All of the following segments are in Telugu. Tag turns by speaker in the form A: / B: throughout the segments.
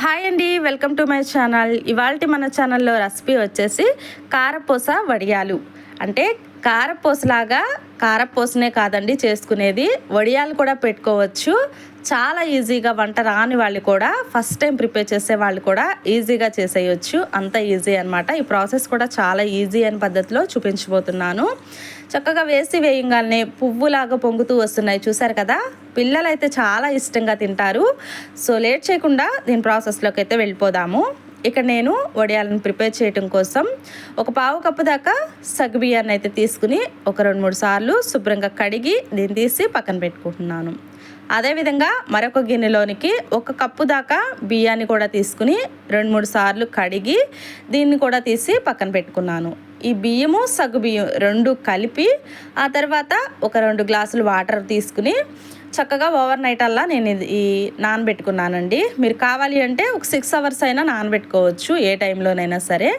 A: హాయ్ అండి, వెల్కమ్ టు మై ఛానల్. ఇవాళ మన ఛానల్లో రెసిపీ వచ్చేసి కారపూస వడియాలు. అంటే కారపూసలాగా కారపూసనే కాదండి చేసుకునేది, వడియాలు కూడా పెట్టుకోవచ్చు. చాలా ఈజీగా, వంట రాని వాళ్ళు కూడా, ఫస్ట్ టైం ప్రిపేర్ చేసే వాళ్ళు కూడా ఈజీగా చేసేయచ్చు. అంత ఈజీ అనమాట. ఈ ప్రాసెస్ కూడా చాలా ఈజీ అనే పద్ధతిలో చూపించబోతున్నాను. చక్కగా వేయంగానే పువ్వులాగా పొంగుతూ వస్తున్నాయి, చూసారు కదా. పిల్లలు అయితే చాలా ఇష్టంగా తింటారు. సో లేట్ చేయకుండా దీని ప్రాసెస్లోకి అయితే వెళ్ళిపోదాము. ఇక్కడ నేను వడియాలను ప్రిపేర్ చేయడం కోసం ఒక పావు కప్పు దాకా సగ్గుబియ్యాన్ని అయితే తీసుకుని ఒక 2-3 సార్లు శుభ్రంగా కడిగి దీన్ని తీసి పక్కన పెట్టుకుంటున్నాను. అదేవిధంగా మరొక గిన్నెలోనికి 1 కప్పు దాకా బియ్యాన్ని కూడా తీసుకుని 2-3 సార్లు కడిగి దీన్ని కూడా తీసి పక్కన పెట్టుకున్నాను. ఈ బియ్యము సగ్గుబియ్యం 2 కలిపి ఆ తర్వాత ఒక 2 గ్లాసులు వాటర్ తీసుకుని చక్కగా ఓవర్ నైట్ అలా నేను ఈ నానబెట్టుకున్నానండి. మీరు కావాలి అంటే ఒక 6 అవర్స్ అయినా నానబెట్టుకోవచ్చు, ఏ టైంలోనైనా సరే.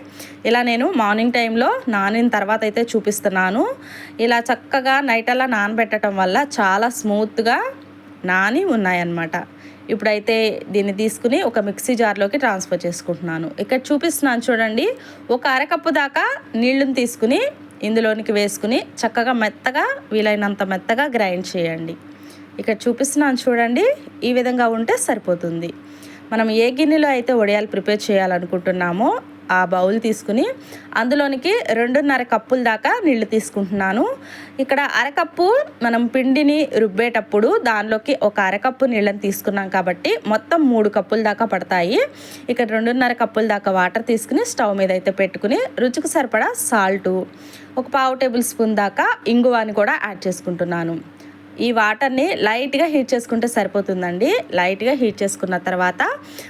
A: ఇలా నేను మార్నింగ్ టైంలో నానిన తర్వాత అయితే చూపిస్తున్నాను. ఇలా చక్కగా నైట్ అలా నానబెట్టడం వల్ల చాలా స్మూత్గా నాని ఉన్నాయన్నమాట. ఇప్పుడైతే దీన్ని తీసుకుని ఒక మిక్సీ జార్లోకి ట్రాన్స్ఫర్ చేసుకుంటున్నాను. ఇక్కడ చూపిస్తున్నాను చూడండి. ఒక అరకప్పు దాకా నీళ్ళని తీసుకుని ఇందులోనికి వేసుకుని చక్కగా మెత్తగా, వీలైనంత మెత్తగా గ్రైండ్ చేయండి. ఇక్కడ చూపిస్తున్నాను చూడండి. ఈ విధంగా ఉంటే సరిపోతుంది. మనం ఏ గిన్నెలో అయితే వడియాలు ప్రిపేర్ చేయాలనుకుంటున్నామో ఆ బౌల్ తీసుకుని అందులోనికి 2.5 కప్పుల దాకా నీళ్లు తీసుకుంటున్నాను. ఇక్కడ అరకప్పు మనం పిండిని రుబ్బేటప్పుడు దానిలోకి ఒక అరకప్పు నీళ్ళని తీసుకున్నాం కాబట్టి మొత్తం 3 కప్పుల దాకా పడతాయి. ఇక్కడ 2.5 కప్పుల దాకా వాటర్ తీసుకుని స్టవ్ మీద అయితే పెట్టుకుని రుచికి సరిపడా సాల్టు, ఒక పావు టేబుల్ స్పూన్ దాకా ఇంగువాని కూడా యాడ్ చేసుకుంటున్నాను. ఈ వాటర్ని లైట్గా హీట్ చేసుకుంటే సరిపోతుందండి. లైట్గా హీట్ చేసుకున్న తర్వాత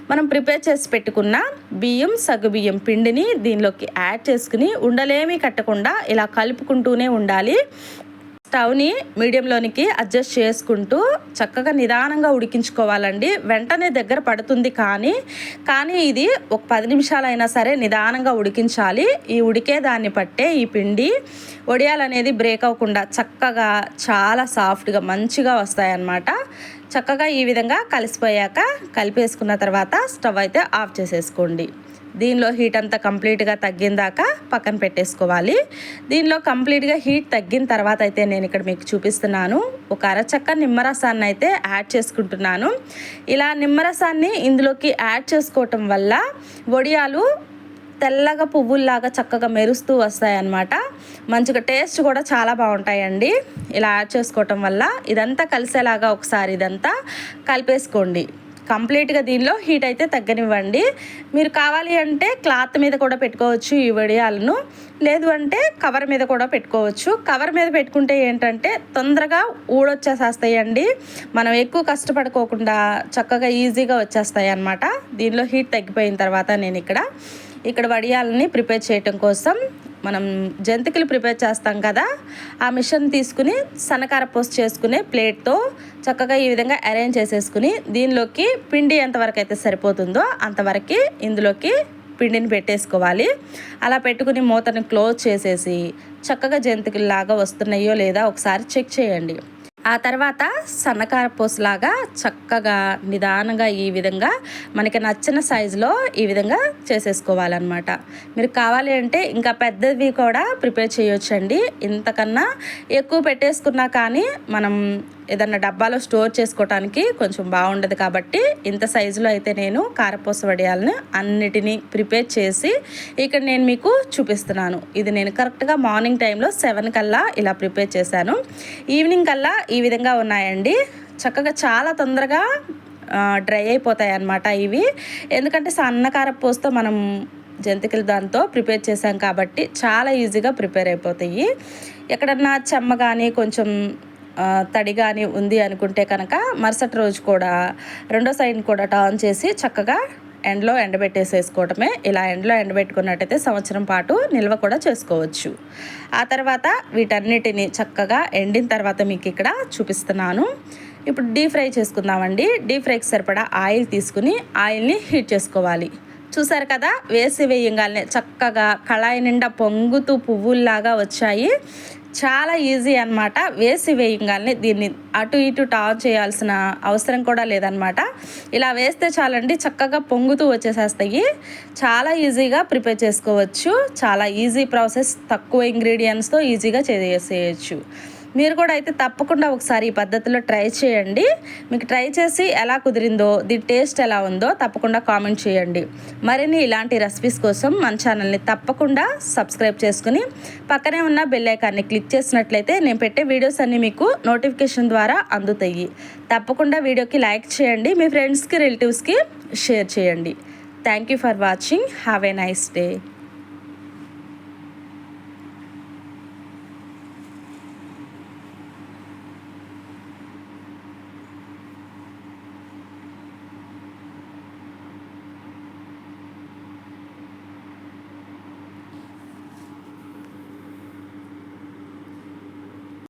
A: మనం ప్రిపేర్ చేసి పెట్టుకున్న బియ్యం, సగ్గుబియ్యం పిండిని దీనిలోకి యాడ్ చేసుకుని ఉండలేమీ కట్టకుండా ఇలా కలుపుకుంటూనే ఉండాలి. స్టవ్ని మీడియంలోనికి అడ్జస్ట్ చేసుకుంటూ చక్కగా నిదానంగా ఉడికించుకోవాలండి. వెంటనే దగ్గర పడుతుంది, కానీ ఇది ఒక 10 నిమిషాలైనా సరే నిదానంగా ఉడికించాలి. ఈ ఉడికే దాన్ని పట్టే ఈ పిండి వడియాలు అనేది బ్రేక్ అవ్వకుండా చక్కగా చాలా సాఫ్ట్గా మంచిగా వస్తాయన్నమాట. చక్కగా ఈ విధంగా కలిపేసుకున్న తర్వాత స్టవ్ అయితే ఆఫ్ చేసేసుకోండి. దీనిలో హీట్ అంతా కంప్లీట్గా తగ్గిందాకా పక్కన పెట్టేసుకోవాలి. దీనిలో కంప్లీట్గా హీట్ తగ్గిన తర్వాత అయితే నేను ఇక్కడ మీకు చూపిస్తున్నాను. ఒక అరచక్క నిమ్మరసాన్ని అయితే యాడ్ చేసుకుంటున్నాను. ఇలా నిమ్మరసాన్ని ఇందులోకి యాడ్ చేసుకోవటం వల్ల వడియాలు తెల్లగా పువ్వుల్లాగా చక్కగా మెరుస్తూ వస్తాయన్నమాట. మంచిగా టేస్ట్ కూడా చాలా బాగుంటాయండి. ఇలా యాడ్ చేసుకోవటం వల్ల ఇదంతా కలిసేలాగా ఒకసారి ఇదంతా కలిపేసుకోండి. కంప్లీట్గా దీనిలో హీట్ అయితే తగ్గనివ్వండి. మీరు కావాలి అంటే క్లాత్ మీద కూడా పెట్టుకోవచ్చు ఈ వడియాలను, లేదు అంటే కవర్ మీద కూడా పెట్టుకోవచ్చు. కవర్ మీద పెట్టుకుంటే ఏంటంటే తొందరగా ఊడొచ్చేసేస్తాయండి. మనం ఎక్కువ కష్టపడుకోకుండా చక్కగా ఈజీగా వచ్చేస్తాయి అన్నమాట. దీనిలో హీట్ తగ్గిపోయిన తర్వాత నేను ఇక్కడ వడియాలని ప్రిపేర్ చేయటం కోసం మనం జంతికలు ప్రిపేర్ చేస్తాం కదా, ఆ మిషన్ తీసుకుని సన్నకారపూస చేసుకునే ప్లేట్తో చక్కగా ఈ విధంగా అరేంజ్ చేసేసుకుని దీనిలోకి పిండి ఎంతవరకు అయితే సరిపోతుందో అంతవరకు ఇందులోకి పిండిని పెట్టేసుకోవాలి. అలా పెట్టుకుని మూతను క్లోజ్ చేసేసి చక్కగా జంతికల్లాగా వస్తున్నాయో లేదా ఒకసారి చెక్ చేయండి. ఆ తర్వాత సన్నకారపూసలాగా చక్కగా నిదానంగా ఈ విధంగా మనకి నచ్చిన సైజులో ఈ విధంగా చేసేసుకోవాలన్నమాట. మీరు కావాలి అంటే ఇంకా పెద్దవి కూడా ప్రిపేర్ చేయొచ్చండి. ఇంతకన్నా ఎక్కువ పెట్టేసుకున్నా కానీ మనం ఏదన్నా డబ్బాలో స్టోర్ చేసుకోవడానికి కొంచెం బాగుండదు కాబట్టి ఇంత సైజులో అయితే నేను కారపూస వడియాలను అన్నిటినీ ప్రిపేర్ చేసి ఇక్కడ నేను మీకు చూపిస్తున్నాను. ఇది నేను కరెక్ట్గా మార్నింగ్ టైంలో 7 కల్లా ఇలా ప్రిపేర్ చేశాను. ఈవినింగ్ కల్లా ఈ విధంగా ఉన్నాయండి. చక్కగా చాలా తొందరగా డ్రై అయిపోతాయి అన్నమాట ఇవి. ఎందుకంటే సన్నకారపూసతో మనం జంతికలు దాంతో ప్రిపేర్ చేశాం కాబట్టి చాలా ఈజీగా ప్రిపేర్ అయిపోతాయి. ఎక్కడన్నా చెమ్మ కానీ కొంచెం తడి కానీ ఉంది అనుకుంటే కనుక మరుసటి రోజు కూడా రెండో సైడ్ కూడా టర్న్ చేసి చక్కగా ఎండలో ఎండబెట్టేసేసుకోవటమే. ఇలా ఎండలో ఎండబెట్టుకున్నట్టయితే సంవత్సరం పాటు నిల్వ కూడా చేసుకోవచ్చు. ఆ తర్వాత వీటన్నిటిని చక్కగా ఎండిన తర్వాత మీకు ఇక్కడ చూపిస్తున్నాను. ఇప్పుడు డీప్ ఫ్రై చేసుకుందామండి. డీప్ ఫ్రైకి సరిపడా ఆయిల్ తీసుకుని ఆయిల్ని హీట్ చేసుకోవాలి. చూసారు కదా, వేయంగానే చక్కగా కళాయి నిండా పొంగుతూ పువ్వుల్లాగా వచ్చాయి. చాలా ఈజీ అనమాట. వేసి వేయంగానే దీన్ని అటు ఇటు టర్న్ చేయాల్సిన అవసరం కూడా లేదనమాట. ఇలా వేస్తే చాలండి, చక్కగా పొంగుతూ వచ్చేసేస్తాయి. చాలా ఈజీగా ప్రిపేర్ చేసుకోవచ్చు. చాలా ఈజీ ప్రాసెస్, తక్కువ ఇంగ్రీడియంట్స్తో ఈజీగా చేసేయచ్చు. మీరు కూడా అయితే తప్పకుండా ఒకసారి ఈ పద్ధతిలో ట్రై చేయండి. మీకు ట్రై చేసి ఎలా కుదిరిందో, దీని టేస్ట్ ఎలా ఉందో తప్పకుండా కామెంట్ చేయండి. మరిన్ని ఇలాంటి రెసిపీస్ కోసం మన ఛానల్ని తప్పకుండా సబ్స్క్రైబ్ చేసుకుని పక్కనే ఉన్న బెల్ ఐకాన్ని క్లిక్ చేసినట్లయితే నేను పెట్టే వీడియోస్ అన్నీ మీకు నోటిఫికేషన్ ద్వారా అందుతాయి. తప్పకుండా వీడియోకి లైక్ చేయండి, మీ ఫ్రెండ్స్కి రిలేటివ్స్కి షేర్ చేయండి. Thank you for watching. Have a nice day.